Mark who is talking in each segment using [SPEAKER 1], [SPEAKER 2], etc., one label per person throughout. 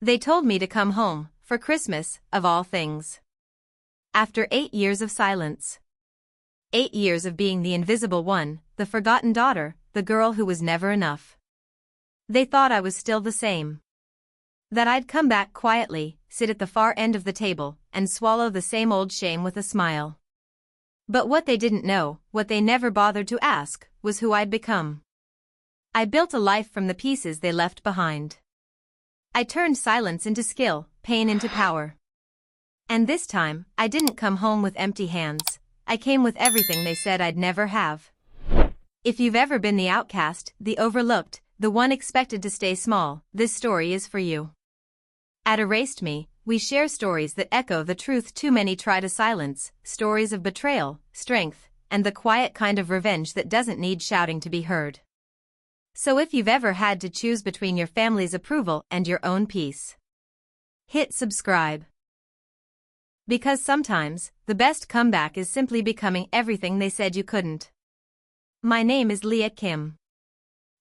[SPEAKER 1] They told me to come home, for Christmas, of all things. After 8 years of silence. 8 years of being the invisible one, the forgotten daughter, the girl who was never enough. They thought I was still the same. That I'd come back quietly, sit at the far end of the table, and swallow the same old shame with a smile. But what they didn't know, what they never bothered to ask, was who I'd become. I built a life from the pieces they left behind. I turned silence into skill, pain into power. And this time, I didn't come home with empty hands. I came with everything they said I'd never have. If you've ever been the outcast, the overlooked, the one expected to stay small, this story is for you. At ErasedMe, we share stories that echo the truth too many try to silence, stories of betrayal, strength, and the quiet kind of revenge that doesn't need shouting to be heard. So if you've ever had to choose between your family's approval and your own peace, hit subscribe. Because sometimes, the best comeback is simply becoming everything they said you couldn't. My name is Leah Kim.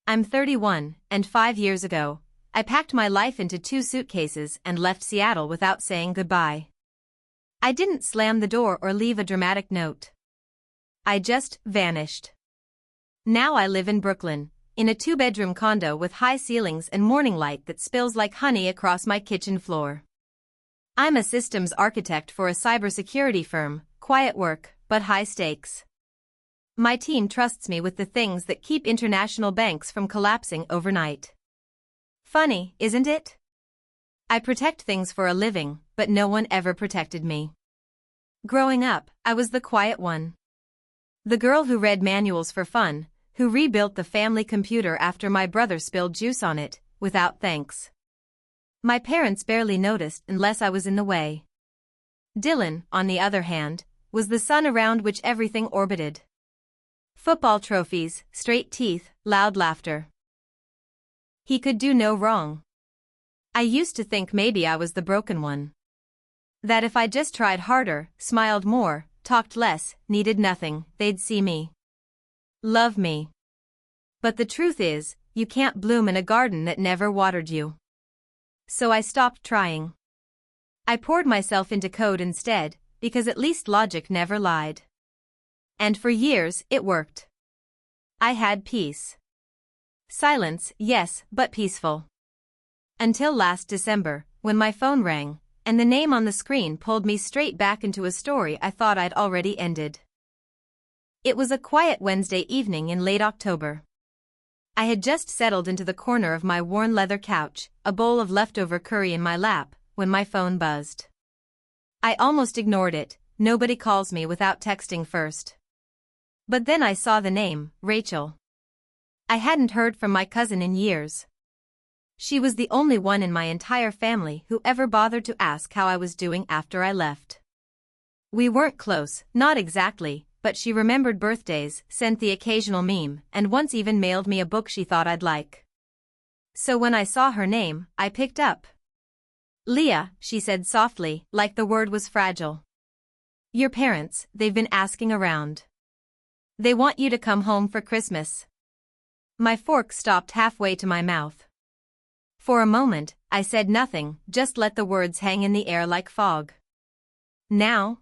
[SPEAKER 1] I'm 31, and 5 years ago, I packed my life into 2 suitcases and left Seattle without saying goodbye. I didn't slam the door or leave a dramatic note. I just vanished. Now I live in Brooklyn, in a 2-bedroom condo with high ceilings and morning light that spills like honey across my kitchen floor. I'm a systems architect for a cybersecurity firm, quiet work, but high stakes. My team trusts me with the things that keep international banks from collapsing overnight. Funny, isn't it? I protect things for a living, but no one ever protected me. Growing up, I was the quiet one. The girl who read manuals for fun, who rebuilt the family computer after my brother spilled juice on it, without thanks. My parents barely noticed unless I was in the way. Dylan, on the other hand, was the sun around which everything orbited. Football trophies, straight teeth, loud laughter. He could do no wrong. I used to think maybe I was the broken one. That if I just tried harder, smiled more, talked less, needed nothing, they'd see me. Love me. But the truth is, you can't bloom in a garden that never watered you. So I stopped trying. I poured myself into code instead, because at least logic never lied. And for years, it worked. I had peace. Silence, yes, but peaceful. Until last December, when my phone rang, and the name on the screen pulled me straight back into a story I thought I'd already ended. It was a quiet Wednesday evening in late October. I had just settled into the corner of my worn leather couch, a bowl of leftover curry in my lap, when my phone buzzed. I almost ignored it. Nobody calls me without texting first. But then I saw the name, Rachel. I hadn't heard from my cousin in years. She was the only one in my entire family who ever bothered to ask how I was doing after I left. We weren't close, not exactly, but she remembered birthdays, sent the occasional meme, and once even mailed me a book she thought I'd like. So when I saw her name, I picked up. Leah, she said softly, like the word was fragile. Your parents, they've been asking around. They want you to come home for Christmas. My fork stopped halfway to my mouth. For a moment, I said nothing, just let the words hang in the air like fog. Now?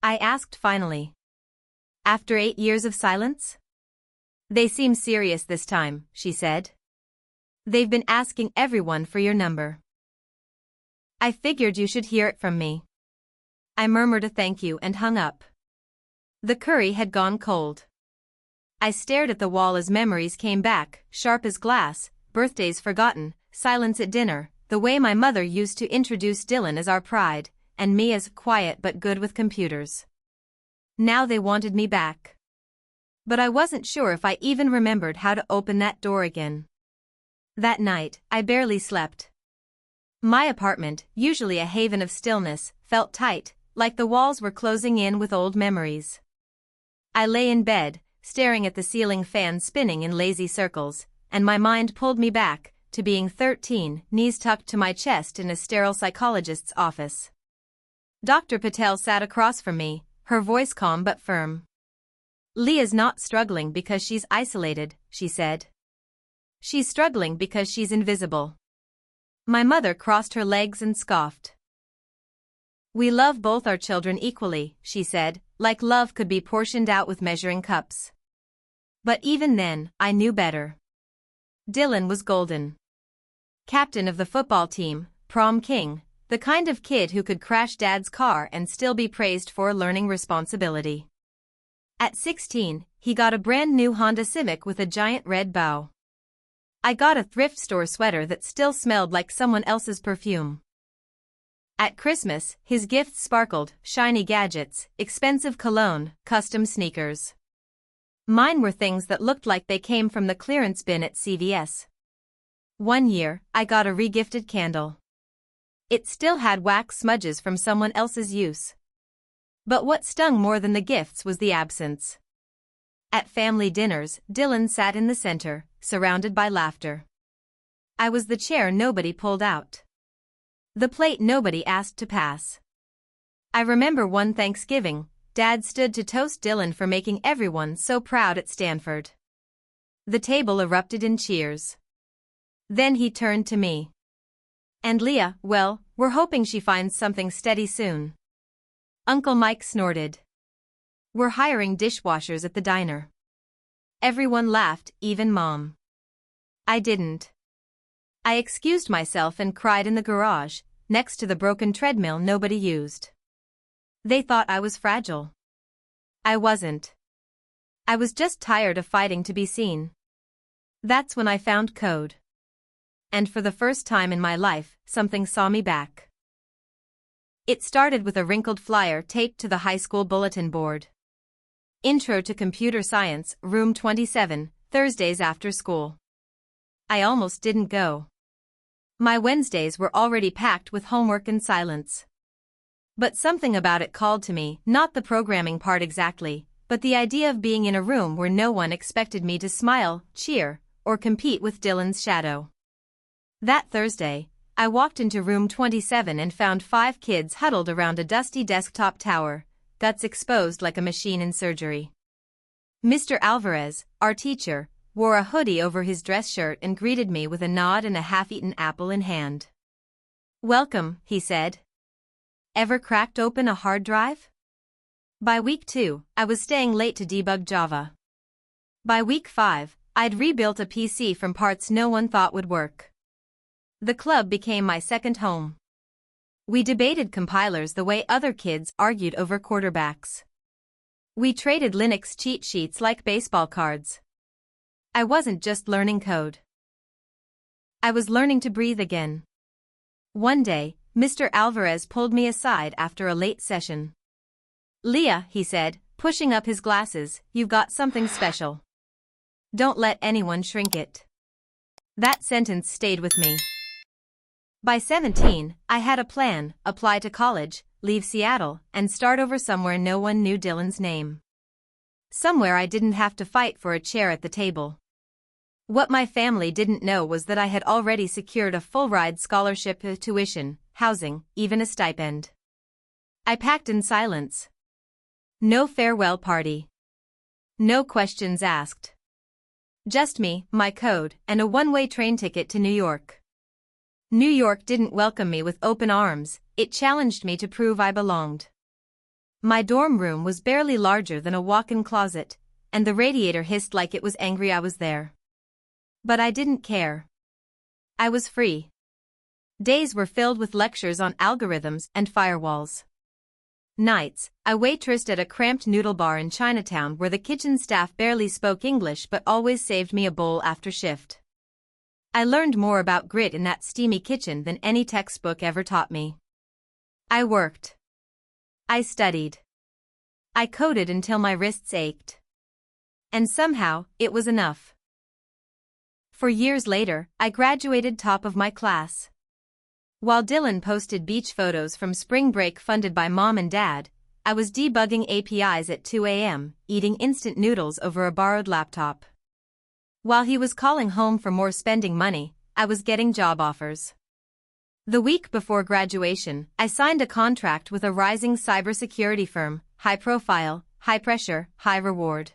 [SPEAKER 1] I asked finally. After 8 years of silence? They seem serious this time, she said. They've been asking everyone for your number. I figured you should hear it from me. I murmured a thank you and hung up. The curry had gone cold. I stared at the wall as memories came back, sharp as glass, birthdays forgotten, silence at dinner, the way my mother used to introduce Dylan as our pride, and me as quiet but good with computers. Now they wanted me back. But I wasn't sure if I even remembered how to open that door again. That night, I barely slept. My apartment, usually a haven of stillness, felt tight, like the walls were closing in with old memories. I lay in bed, staring at the ceiling fan spinning in lazy circles, and my mind pulled me back, to being 13, knees tucked to my chest in a sterile psychologist's office. Dr. Patel sat across from me, her voice calm but firm. Leah's not struggling because she's isolated, she said. She's struggling because she's invisible. My mother crossed her legs and scoffed. We love both our children equally, she said, like love could be portioned out with measuring cups. But even then, I knew better. Dylan was golden. Captain of the football team, prom king, the kind of kid who could crash dad's car and still be praised for learning responsibility. At 16, he got a brand new Honda Civic with a giant red bow. I got a thrift store sweater that still smelled like someone else's perfume. At Christmas, his gifts sparkled, shiny gadgets, expensive cologne, custom sneakers. Mine were things that looked like they came from the clearance bin at CVS. One year, I got a re-gifted candle. It still had wax smudges from someone else's use. But what stung more than the gifts was the absence. At family dinners, Dylan sat in the center, surrounded by laughter. I was the chair nobody pulled out. The plate nobody asked to pass. I remember one Thanksgiving, Dad stood to toast Dylan for making everyone so proud at Stanford. The table erupted in cheers. Then he turned to me. And Leah, well, we're hoping she finds something steady soon. Uncle Mike snorted. We're hiring dishwashers at the diner. Everyone laughed, even Mom. I didn't. I excused myself and cried in the garage, next to the broken treadmill nobody used. They thought I was fragile. I wasn't. I was just tired of fighting to be seen. That's when I found code. And for the first time in my life, something saw me back. It started with a wrinkled flyer taped to the high school bulletin board. Intro to Computer Science, Room 27, Thursdays after school. I almost didn't go. My Wednesdays were already packed with homework and silence. But something about it called to me, not the programming part exactly, but the idea of being in a room where no one expected me to smile, cheer, or compete with Dylan's shadow. That Thursday, I walked into room 27 and found 5 kids huddled around a dusty desktop tower, guts exposed like a machine in surgery. Mr. Alvarez, our teacher, wore a hoodie over his dress shirt and greeted me with a nod and a half-eaten apple in hand. Welcome, he said. Ever cracked open a hard drive? By week 2, I was staying late to debug Java. By week 5, I'd rebuilt a PC from parts no one thought would work. The club became my second home. We debated compilers the way other kids argued over quarterbacks. We traded Linux cheat sheets like baseball cards. I wasn't just learning code. I was learning to breathe again. One day, Mr. Alvarez pulled me aside after a late session. Leah, he said, pushing up his glasses, you've got something special. Don't let anyone shrink it. That sentence stayed with me. By 17, I had a plan, apply to college, leave Seattle, and start over somewhere no one knew Dylan's name. Somewhere I didn't have to fight for a chair at the table. What my family didn't know was that I had already secured a full-ride scholarship, tuition, housing, even a stipend. I packed in silence. No farewell party. No questions asked. Just me, my code, and a one-way train ticket to New York. New York didn't welcome me with open arms, it challenged me to prove I belonged. My dorm room was barely larger than a walk-in closet, and the radiator hissed like it was angry I was there. But I didn't care. I was free. Days were filled with lectures on algorithms and firewalls. Nights, I waitressed at a cramped noodle bar in Chinatown where the kitchen staff barely spoke English but always saved me a bowl after shift. I learned more about grit in that steamy kitchen than any textbook ever taught me. I worked. I studied. I coded until my wrists ached. And somehow, it was enough. For years later, I graduated top of my class. While Dylan posted beach photos from spring break funded by Mom and Dad, I was debugging APIs at 2 a.m., eating instant noodles over a borrowed laptop. While he was calling home for more spending money, I was getting job offers. The week before graduation, I signed a contract with a rising cybersecurity firm, high profile, high pressure, high reward.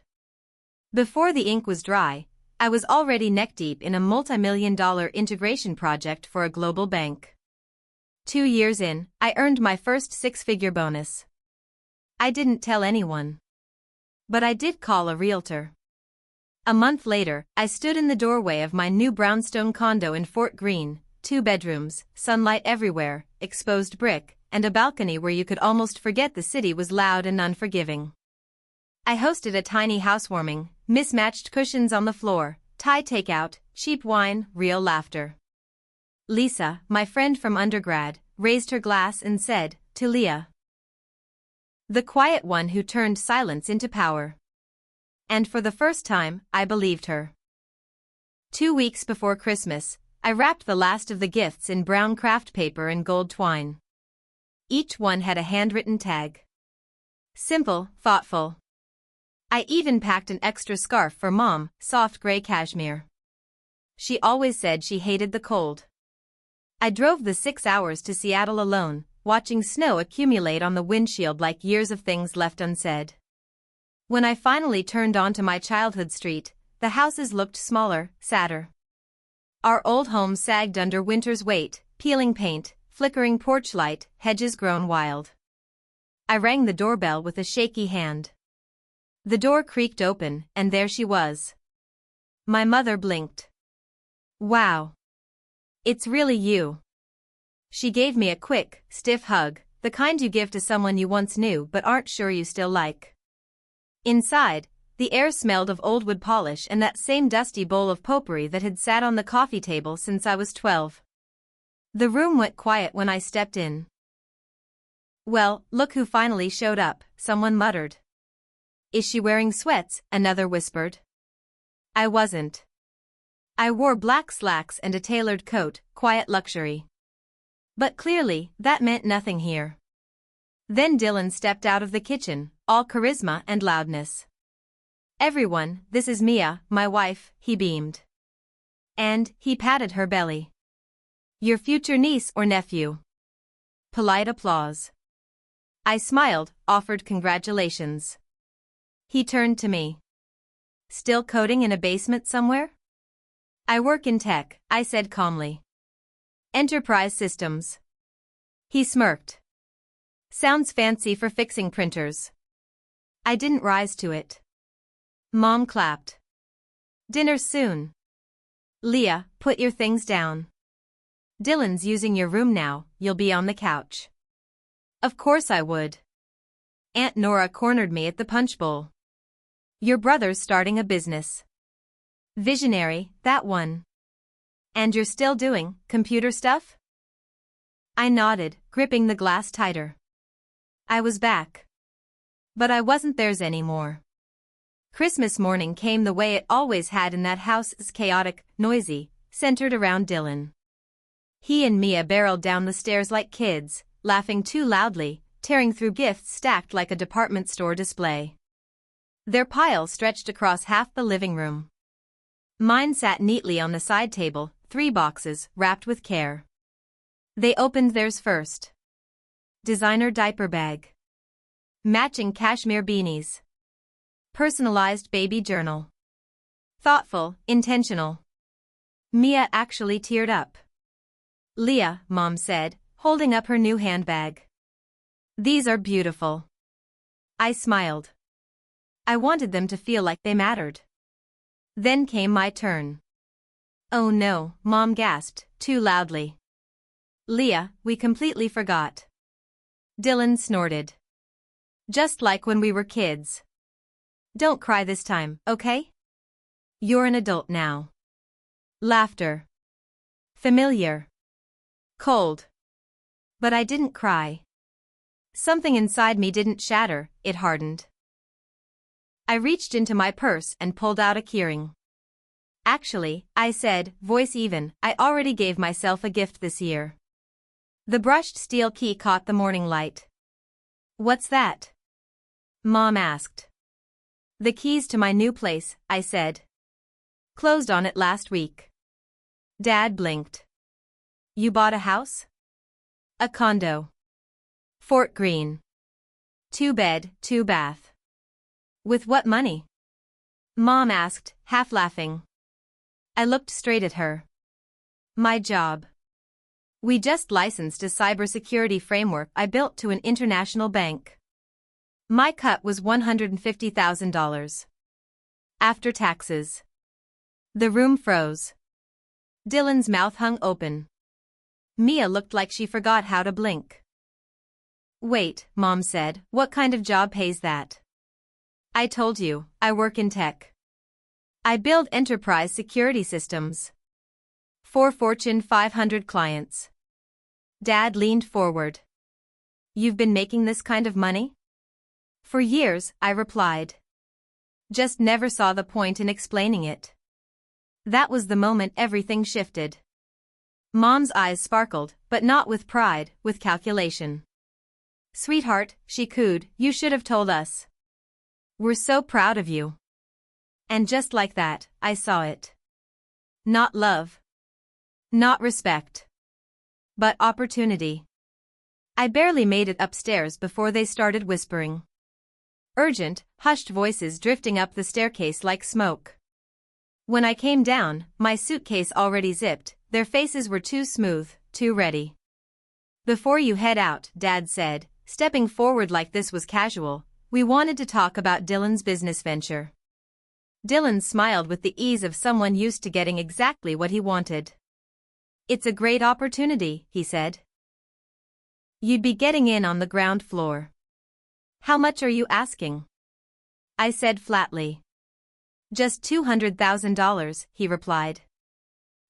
[SPEAKER 1] Before the ink was dry, I was already neck-deep in a multi-million-dollar integration project for a global bank. 2 years in, I earned my first six-figure bonus. I didn't tell anyone. But I did call a realtor. A month later, I stood in the doorway of my new brownstone condo in Fort Greene, 2 bedrooms, sunlight everywhere, exposed brick, and a balcony where you could almost forget the city was loud and unforgiving. I hosted a tiny housewarming, mismatched cushions on the floor, Thai takeout, cheap wine, real laughter. Lisa, my friend from undergrad, raised her glass and said, "To Leah." The quiet one who turned silence into power. And for the first time, I believed her. 2 weeks before Christmas, I wrapped the last of the gifts in brown craft paper and gold twine. Each one had a handwritten tag. Simple, thoughtful. I even packed an extra scarf for Mom, soft gray cashmere. She always said she hated the cold. I drove the 6 hours to Seattle alone, watching snow accumulate on the windshield like years of things left unsaid. When I finally turned onto my childhood street, the houses looked smaller, sadder. Our old home sagged under winter's weight, peeling paint, flickering porch light, hedges grown wild. I rang the doorbell with a shaky hand. The door creaked open, and there she was. My mother blinked. "Wow. It's really you." She gave me a quick, stiff hug, the kind you give to someone you once knew but aren't sure you still like. Inside, the air smelled of old wood polish and that same dusty bowl of potpourri that had sat on the coffee table since I was 12. The room went quiet when I stepped in. "Well, look who finally showed up," someone muttered. "Is she wearing sweats?" another whispered. I wasn't. I wore black slacks and a tailored coat, quiet luxury. But clearly, that meant nothing here. Then Dylan stepped out of the kitchen, all charisma and loudness. "Everyone, this is Mia, my wife," he beamed. And he patted her belly. "Your future niece or nephew." Polite applause. I smiled, offered congratulations. He turned to me. "Still coding in a basement somewhere?" "I work in tech," I said calmly. "Enterprise systems." He smirked. "Sounds fancy for fixing printers." I didn't rise to it. Mom clapped. "Dinner soon." "Leah, put your things down. Dylan's using your room now, you'll be on the couch." Of course I would. Aunt Nora cornered me at the punch bowl. "Your brother's starting a business." "Visionary, that one." "And you're still doing computer stuff?" I nodded, gripping the glass tighter. I was back. But I wasn't theirs anymore. Christmas morning came the way it always had in that house, chaotic, noisy, centered around Dylan. He and Mia barreled down the stairs like kids, laughing too loudly, tearing through gifts stacked like a department store display. Their pile stretched across half the living room. Mine sat neatly on the side table, 3 boxes, wrapped with care. They opened theirs first. Designer diaper bag. Matching cashmere beanies. Personalized baby journal. Thoughtful, intentional. Mia actually teared up. "Leah," Mom said, holding up her new handbag. "These are beautiful." I smiled. I wanted them to feel like they mattered. Then came my turn. "Oh no," Mom gasped, too loudly. "Leah, we completely forgot." Dylan snorted. "Just like when we were kids. Don't cry this time, okay? You're an adult now." Laughter. Familiar. Cold. But I didn't cry. Something inside me didn't shatter, it hardened. I reached into my purse and pulled out a keyring. "Actually," I said, voice even, "I already gave myself a gift this year." The brushed steel key caught the morning light. "What's that?" Mom asked. "The keys to my new place," I said. "Closed on it last week." Dad blinked. "You bought a house?" "A condo. Fort Greene. 2 bed, 2 bath. "With what money?" Mom asked, half laughing. I looked straight at her. My job. We just licensed a cybersecurity framework I built to an international bank. My cut was $150,000. After taxes. The room froze. Dylan's mouth hung open. Mia looked like she forgot how to blink. Wait, Mom said, what kind of job pays that? I told you, I work in tech. I build enterprise security systems. For Fortune 500 clients. Dad leaned forward. You've been making this kind of money? For years, I replied. Just never saw the point in explaining it. That was the moment everything shifted. Mom's eyes sparkled, but not with pride, with calculation. Sweetheart, she cooed, you should have told us. We're so proud of you. And just like that, I saw it. Not love. Not respect. But opportunity. I barely made it upstairs before they started whispering. Urgent, hushed voices drifting up the staircase like smoke. When I came down, my suitcase already zipped, their faces were too smooth, too ready. Before you head out, Dad said, stepping forward like this was casual, we wanted to talk about Dylan's business venture. Dylan smiled with the ease of someone used to getting exactly what he wanted. It's a great opportunity, he said. You'd be getting in on the ground floor. How much are you asking? I said flatly. Just $200,000, he replied.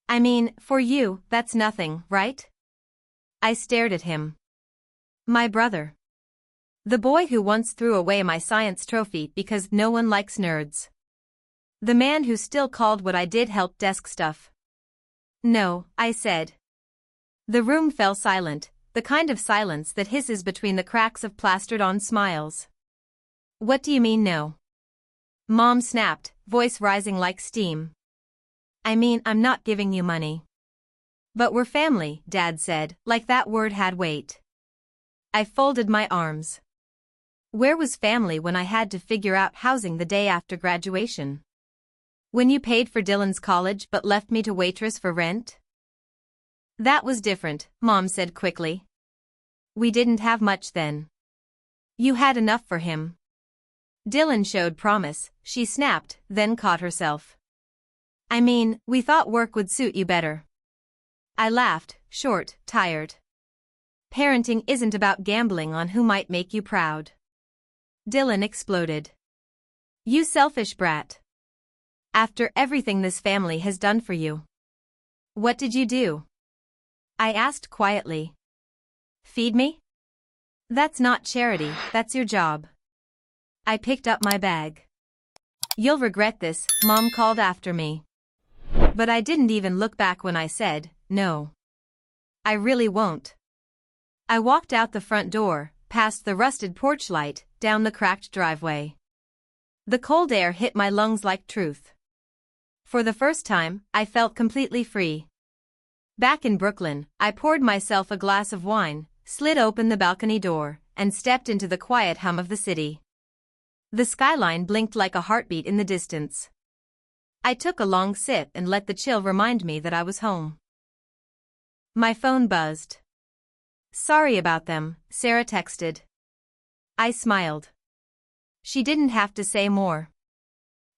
[SPEAKER 1] I mean, for you, that's nothing, right? I stared at him. My brother. The boy who once threw away my science trophy because no one likes nerds. The man who still called what I did help desk stuff. No, I said. The room fell silent, the kind of silence that hisses between the cracks of plastered-on smiles. What do you mean no? Mom snapped, voice rising like steam. I mean, I'm not giving you money. But we're family, Dad said, like that word had weight. I folded my arms. Where was family when I had to figure out housing the day after graduation? When you paid for Dylan's college but left me to waitress for rent? That was different, Mom said quickly. We didn't have much then. You had enough for him. Dylan showed promise, she snapped, then caught herself. I mean, we thought work would suit you better. I laughed, short, tired. Parenting isn't about gambling on who might make you proud. Dylan exploded. You selfish brat. After everything this family has done for you. What did you do? I asked quietly. Feed me? That's not charity, that's your job. I picked up my bag. You'll regret this, Mom called after me. But I didn't even look back when I said, no. I really won't. I walked out the front door, past the rusted porch light, down the cracked driveway. The cold air hit my lungs like truth. For the first time, I felt completely free. Back in Brooklyn, I poured myself a glass of wine, slid open the balcony door, and stepped into the quiet hum of the city. The skyline blinked like a heartbeat in the distance. I took a long sip and let the chill remind me that I was home. My phone buzzed. Sorry about them, Sarah texted. I smiled. She didn't have to say more.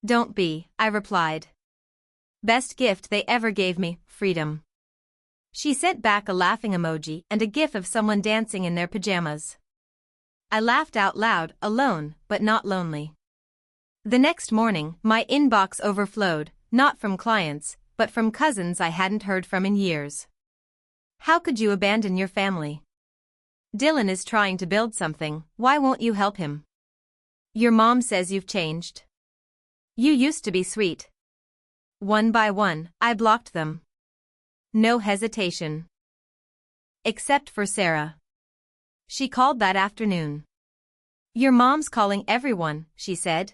[SPEAKER 1] Don't be, I replied. Best gift they ever gave me, freedom. She sent back a laughing emoji and a gif of someone dancing in their pajamas. I laughed out loud, alone, but not lonely. The next morning, my inbox overflowed, not from clients, but from cousins I hadn't heard from in years. How could you abandon your family? Dylan is trying to build something, why won't you help him? Your mom says you've changed. You used to be sweet. One by one, I blocked them. No hesitation. Except for Sarah. She called that afternoon. Your mom's calling everyone, she said.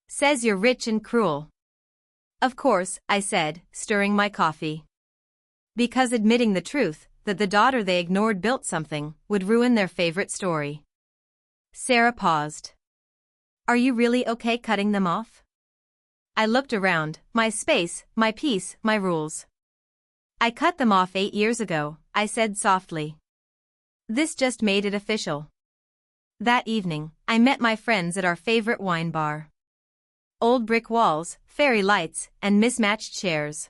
[SPEAKER 1] Says you're rich and cruel. Of course, I said, stirring my coffee. Because admitting the truth, that the daughter they ignored built something, would ruin their favorite story. Sarah paused. Are you really okay cutting them off? I looked around, my space, my peace, my rules. I cut them off 8 years ago, I said softly. This just made it official. That evening, I met my friends at our favorite wine bar. Old brick walls, fairy lights, and mismatched chairs.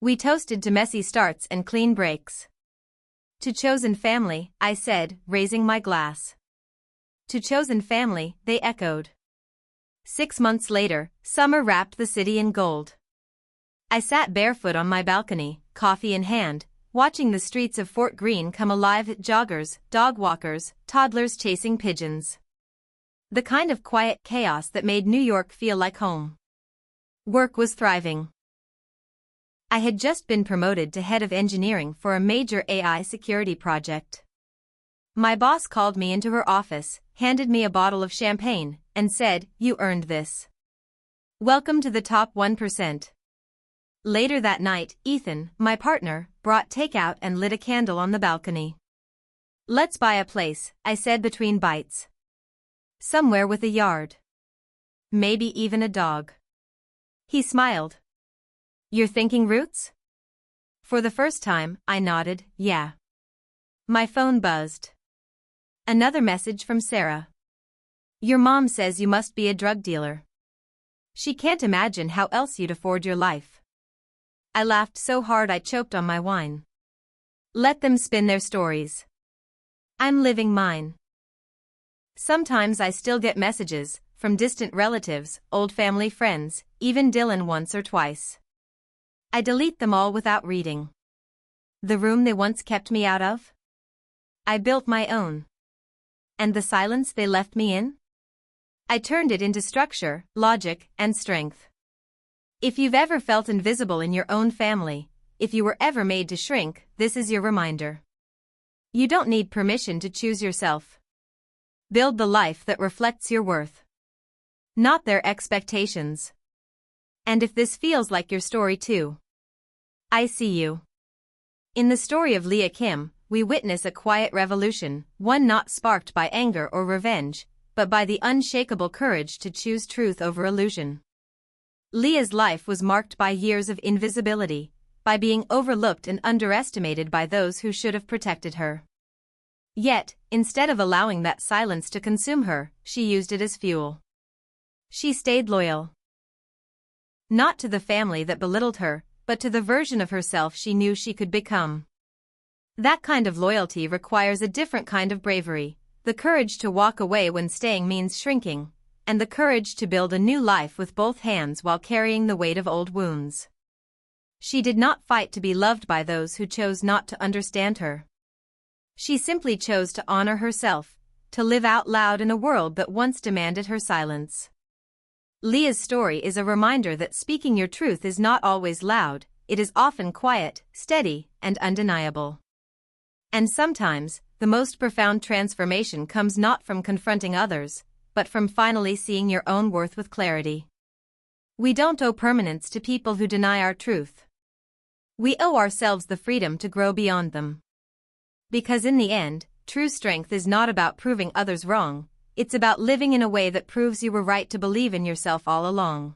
[SPEAKER 1] We toasted to messy starts and clean breaks. To chosen family, I said, raising my glass. To chosen family, they echoed. 6 months later, summer wrapped the city in gold. I sat barefoot on my balcony, coffee in hand, watching the streets of Fort Greene come alive with joggers, dog walkers, toddlers chasing pigeons. The kind of quiet chaos that made New York feel like home. Work was thriving. I had just been promoted to head of engineering for a major AI security project. My boss called me into her office, handed me a bottle of champagne, and said, "You earned this. Welcome to the top 1%. Later that night, Ethan, my partner, brought takeout and lit a candle on the balcony. "Let's buy a place," I said between bites. "Somewhere with a yard. Maybe even a dog." He smiled. "You're thinking roots?" For the first time, I nodded, yeah. My phone buzzed. Another message from Sarah. "Your mom says you must be a drug dealer. She can't imagine how else you'd afford your life." I laughed so hard I choked on my wine. Let them spin their stories. I'm living mine. Sometimes I still get messages, from distant relatives, old family friends, even Dylan once or twice. I delete them all without reading. The room they once kept me out of? I built my own. And the silence they left me in? I turned it into structure, logic, and strength. If you've ever felt invisible in your own family, if you were ever made to shrink, this is your reminder. You don't need permission to choose yourself. Build the life that reflects your worth, not their expectations. And if this feels like your story too, I see you. In the story of Leah Kim, we witness a quiet revolution, one not sparked by anger or revenge, but by the unshakable courage to choose truth over illusion. Leah's life was marked by years of invisibility, by being overlooked and underestimated by those who should have protected her. Yet, instead of allowing that silence to consume her, she used it as fuel. She stayed loyal. Not to the family that belittled her, but to the version of herself she knew she could become. That kind of loyalty requires a different kind of bravery, the courage to walk away when staying means shrinking, and the courage to build a new life with both hands while carrying the weight of old wounds. She did not fight to be loved by those who chose not to understand her. She simply chose to honor herself, to live out loud in a world that once demanded her silence. Leah's story is a reminder that speaking your truth is not always loud, it is often quiet, steady, and undeniable. And sometimes, the most profound transformation comes not from confronting others, but from finally seeing your own worth with clarity. We don't owe permanence to people who deny our truth. We owe ourselves the freedom to grow beyond them. Because in the end, true strength is not about proving others wrong, it's about living in a way that proves you were right to believe in yourself all along.